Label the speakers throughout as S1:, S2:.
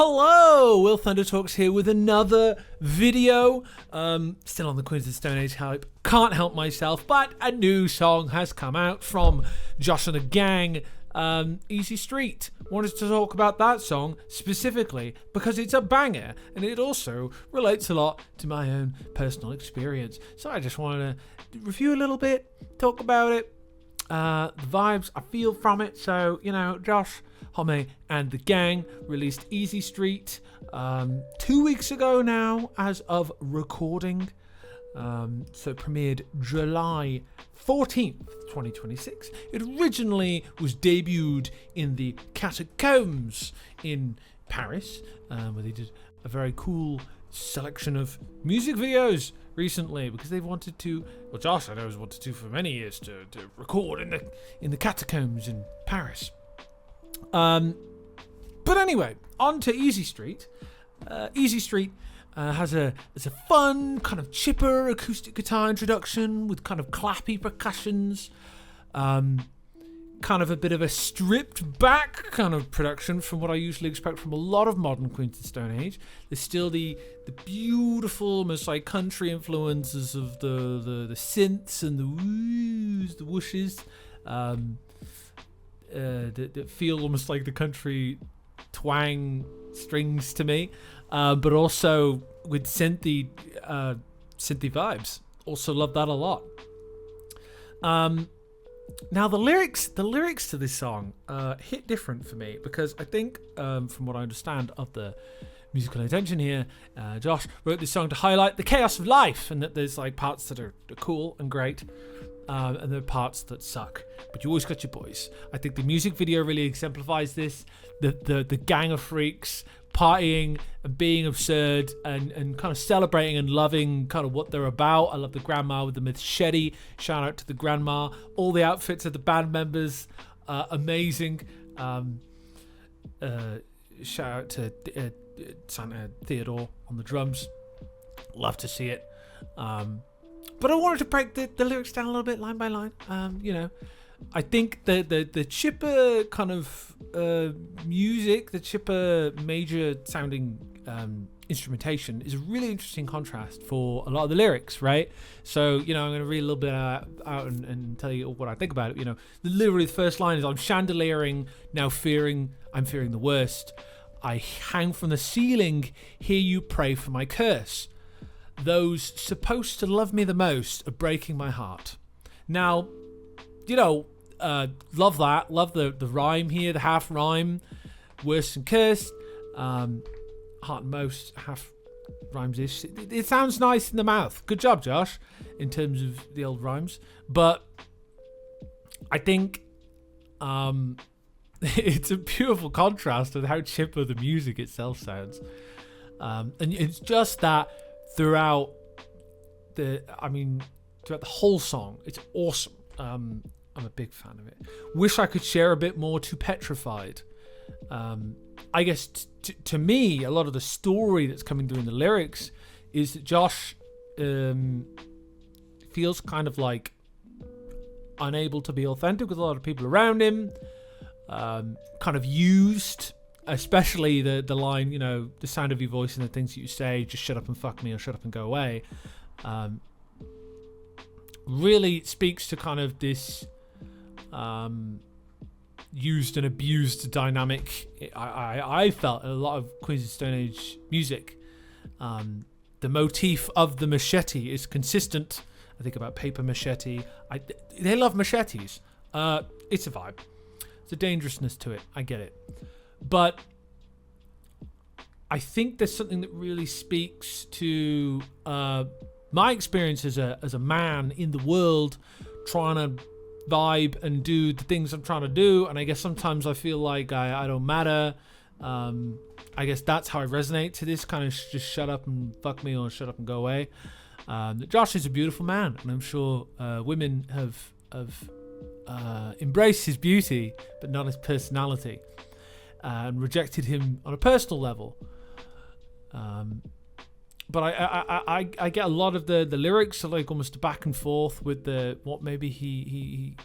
S1: Hello, Will Thunder Talks here with another video. Still on the Queens of the Stone Age hype. Can't help myself, but a new song has come out from Josh and the gang, Easy Street. Wanted to talk about that song specifically because it's a banger and it also relates a lot to my own personal experience. So I just wanted to review a little bit, talk about it, the vibes I feel from it. So, Josh Homme and the gang released Easy Street 2 weeks ago now as of recording. So it premiered July 14th, 2026. It originally was debuted in the Catacombs in Paris, where they did a very cool selection of music videos recently because they've wanted to, well, Josh I know has wanted to for many years to record in the Catacombs in Paris. But anyway, on to Easy Street. Easy Street has a fun, kind of chipper acoustic guitar introduction with kind of clappy percussions. Kind of a bit of a stripped back kind of production from what I usually expect from a lot of modern Queens of the Stone Age. There's still the beautiful, almost like country influences of the synths and the woos, the whooshes. That feel almost like the country twang strings to me, but also with synthy vibes. Also love that a lot. Now the lyrics to this song hit different for me because I think, from what I understand of the musical intention here, Josh wrote this song to highlight the chaos of life, and that there's like parts that are cool and great. And there are parts that suck, but you always got your boys. I think the music video really exemplifies this. The gang of freaks partying and being absurd and kind of celebrating and loving kind of what they're about. I love the grandma with the machete. Shout out to the grandma. All the outfits of the band members, amazing. Shout out to Santa Theodore on the drums. Love to see it. But I wanted to break the lyrics down a little bit, line by line. I think the chipper kind of music, the chipper major sounding instrumentation is a really interesting contrast for a lot of the lyrics, right? So, I'm going to read a little bit out and tell you what I think about it. Literally the first line is, I'm chandeliering, now I'm fearing the worst. I hang from the ceiling, hear you pray for my curse. Those supposed to love me the most are breaking my heart. Now, love that. Love the rhyme here, the half rhyme. Worse than cursed. Heart and most, half rhymes-ish. It sounds nice in the mouth. Good job, Josh, in terms of the old rhymes. But I think it's a beautiful contrast with how chipper the music itself sounds. And it's just that throughout the whole song, it's awesome. I'm a big fan of it. Wish I could share a bit more to Petrified. I guess to me, a lot of the story that's coming through in the lyrics is that Josh feels kind of like unable to be authentic with a lot of people around him, kind of used. Especially the line, the sound of your voice and the things that you say, just shut up and fuck me or shut up and go away, really speaks to kind of this used and abused dynamic. I felt a lot of Queens of Stone Age music. The motif of the machete is consistent. I think about paper machete. They love machetes. It's a vibe. It's a dangerousness to it. I get it. But I think there's something that really speaks to my experience as a man in the world trying to vibe and do the things I'm trying to do. And I guess sometimes I feel like I don't matter. I guess that's how I resonate to this kind of just shut up and fuck me or shut up and go away. Josh is a beautiful man, and I'm sure women have embraced his beauty, but not his personality. And rejected him on a personal level. But I get a lot of the lyrics are like almost a back and forth with what maybe he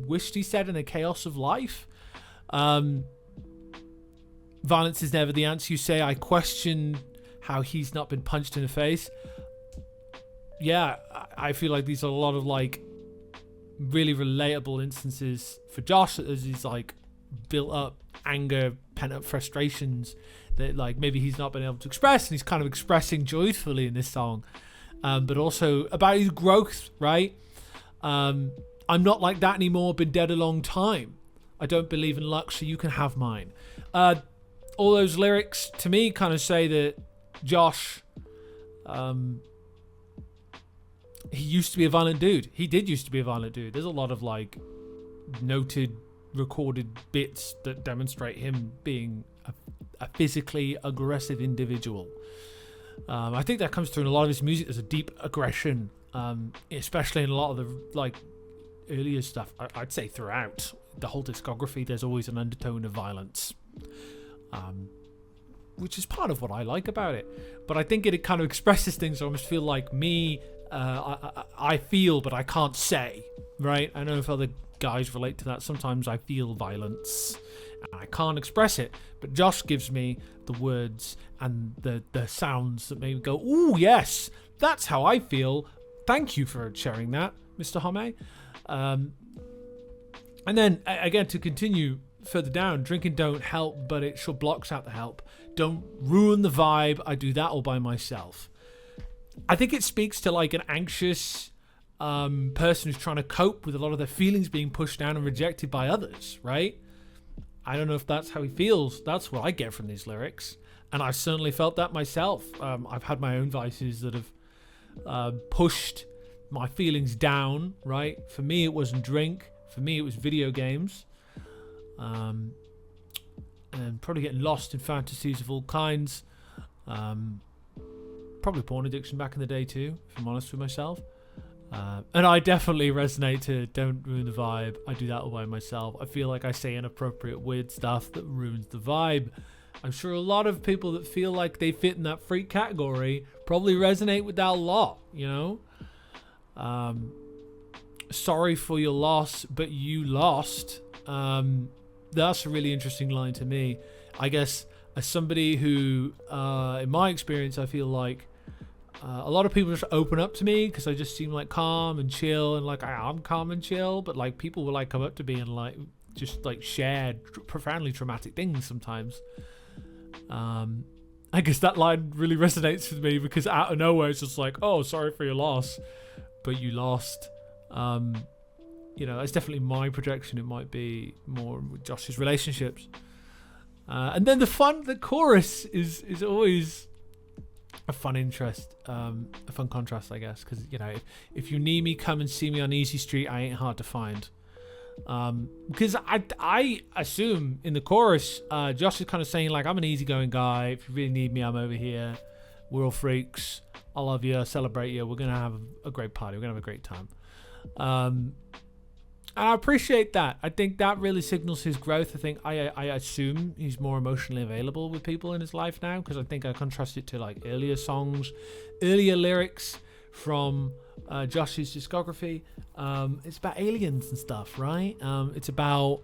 S1: wished he said in the chaos of life. violence is never the answer. You say, I question how he's not been punched in the face. Yeah, I feel like these are a lot of like really relatable instances for Josh as he's like built up anger, pent up frustrations that like maybe he's not been able to express, and he's kind of expressing joyfully in this song. But also about his growth, right? I'm not like that anymore, been dead a long time. I don't believe in luck, so you can have mine. All those lyrics to me kind of say that Josh, he used to be a violent dude. He did used to be a violent dude. There's a lot of like noted recorded bits that demonstrate him being a physically aggressive individual. I think that comes through in a lot of his music. There's a deep aggression, especially in a lot of the like earlier stuff. I'd say throughout the whole discography, there's always an undertone of violence, which is part of what I like about it. But I think it kind of expresses things I almost feel like me. I feel, but I can't say. Right? I know if other guys relate to that. Sometimes I feel violence and I can't express it, but Josh gives me the words and the sounds that make me go, ooh, yes, that's how I feel. Thank you for sharing that, Mr. Home. And then again, to continue further down, drinking don't help, but it sure blocks out the help. Don't ruin the vibe. I do that all by myself. I think it speaks to like an anxious person who's trying to cope with a lot of their feelings being pushed down and rejected by others, right? I don't know if that's how he feels. That's what I get from these lyrics. And I've certainly felt that myself. I've had my own vices that have pushed my feelings down, right? For me, it wasn't drink. For me, it was video games. And probably getting lost in fantasies of all kinds. Probably porn addiction back in the day too, if I'm honest with myself. And I definitely resonate to don't ruin the vibe. I do that all by myself. I feel like I say inappropriate, weird stuff that ruins the vibe. I'm sure a lot of people that feel like they fit in that freak category probably resonate with that a lot, you know? Sorry for your loss, but you lost. That's a really interesting line to me. I guess as somebody who, in my experience, I feel like a lot of people just open up to me because I just seem like calm and chill, and like I'm calm and chill, but like people will like come up to me and like just like share profoundly traumatic things sometimes. I guess that line really resonates with me because out of nowhere it's just like, oh, sorry for your loss, but you lost. You know, that's definitely my projection. It might be more with Josh's relationships. And then the chorus is always a fun interest, a fun contrast, I guess, because you know, if you need me, come and see me on Easy Street. I ain't hard to find. Because I assume in the chorus, Josh is kind of saying like, I'm an easygoing guy. If you really need me, I'm over here. We're all freaks. I love you. I celebrate you. We're gonna have a great party. We're gonna have a great time. And I appreciate that. I think that really signals his growth. I think I assume he's more emotionally available with people in his life now, because I think I contrast it to like earlier songs, earlier lyrics from Josh's discography. It's about aliens and stuff, right? It's about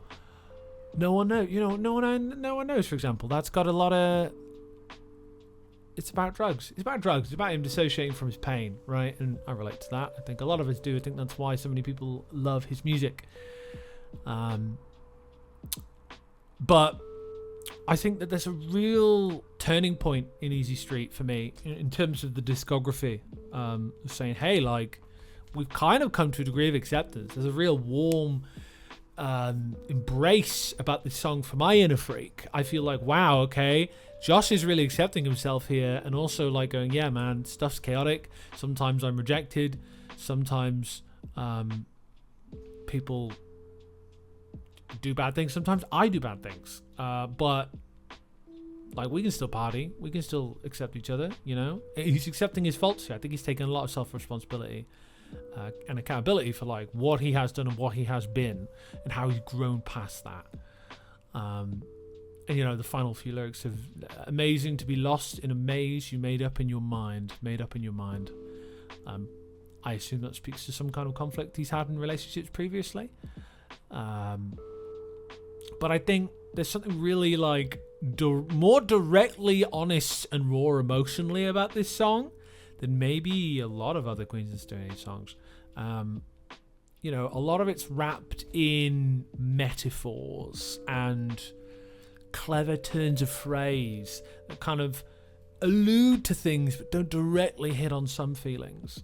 S1: no one knows, for example. That's got a lot of. It's about drugs. It's about him dissociating from his pain, right? And I relate to that. I think a lot of us do. I think that's why so many people love his music. But I think that there's a real turning point in Easy Street for me in terms of the discography. Saying, hey, like, we've kind of come to a degree of acceptance. There's a real warm embrace about this song for my inner freak. I feel like, wow, okay, Josh is really accepting himself here, and also like going, yeah, man, stuff's chaotic. Sometimes I'm rejected. Sometimes people do bad things. Sometimes I do bad things. But like, we can still party. We can still accept each other, you know? He's accepting his faults here. I think he's taken a lot of self-responsibility and accountability for like what he has done and what he has been and how he's grown past that. And you know, the final few lyrics of amazing to be lost in a maze you made up in your mind. I assume that speaks to some kind of conflict he's had in relationships previously. But I think there's something really like more directly honest and raw emotionally about this song than maybe a lot of other Queens of the Stone Age songs. You know, a lot of it's wrapped in metaphors and clever turns of phrase that kind of allude to things but don't directly hit on some feelings.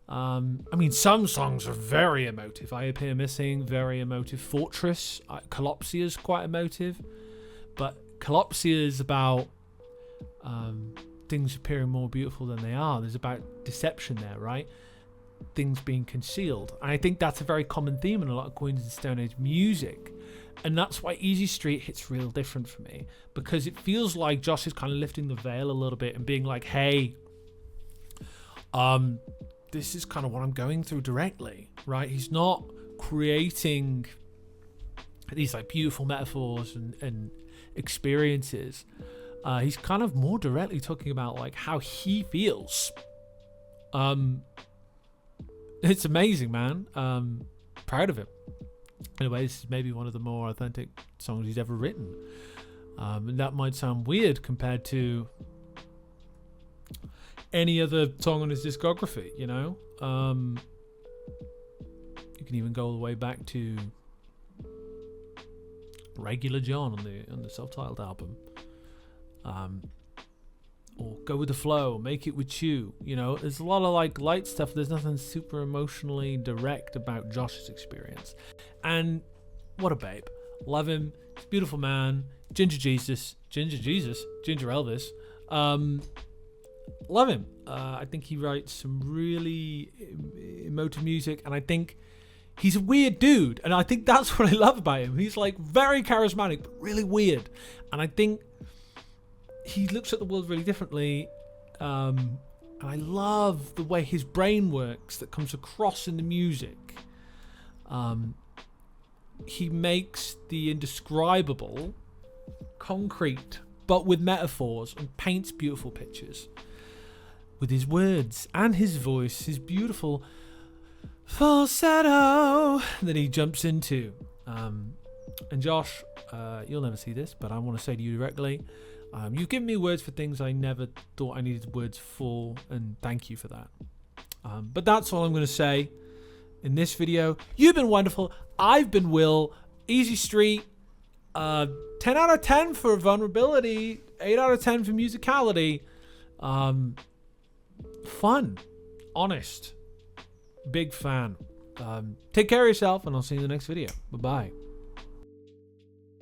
S1: I mean, some songs are very emotive. I Appear Missing, very emotive. Fortress, Calopsia is quite emotive. But Calopsia is about things appearing more beautiful than they are. There's about deception there, right? Things being concealed. And I think that's a very common theme in a lot of Queens of the Stone Age music. And that's why Easy Street hits real different for me. Because it feels like Josh is kind of lifting the veil a little bit and being like, hey, this is kind of what I'm going through directly, right? He's not creating these like beautiful metaphors and experiences. He's kind of more directly talking about like how he feels. It's amazing, man. Proud of him. Anyway, this is maybe one of the more authentic songs he's ever written. And that might sound weird compared to any other song on his discography, you know? You can even go all the way back to Regular John on the self-titled album. Or Go With The Flow, Make It With You. You know, there's a lot of like light stuff. There's nothing super emotionally direct about Josh's experience. And what a babe. Love him. He's a beautiful man. Ginger Elvis. Love him. I think he writes some really emotive music, and I think he's a weird dude, and I think that's what I love about him. He's like very charismatic, but really weird, and I think he looks at the world really differently. And I love the way his brain works that comes across in the music. He makes the indescribable concrete, but with metaphors, and paints beautiful pictures with his words and his voice, his beautiful falsetto that he jumps into. And Josh, you'll never see this, but I want to say to you directly, you've given me words for things I never thought I needed words for, and thank you for that. But that's all I'm going to say in this video. You've been wonderful. I've been Will. Easy Street. 10 out of 10 for vulnerability. 8 out of 10 for musicality. Fun. Honest. Big fan. Take care of yourself, and I'll see you in the next video. Bye-bye.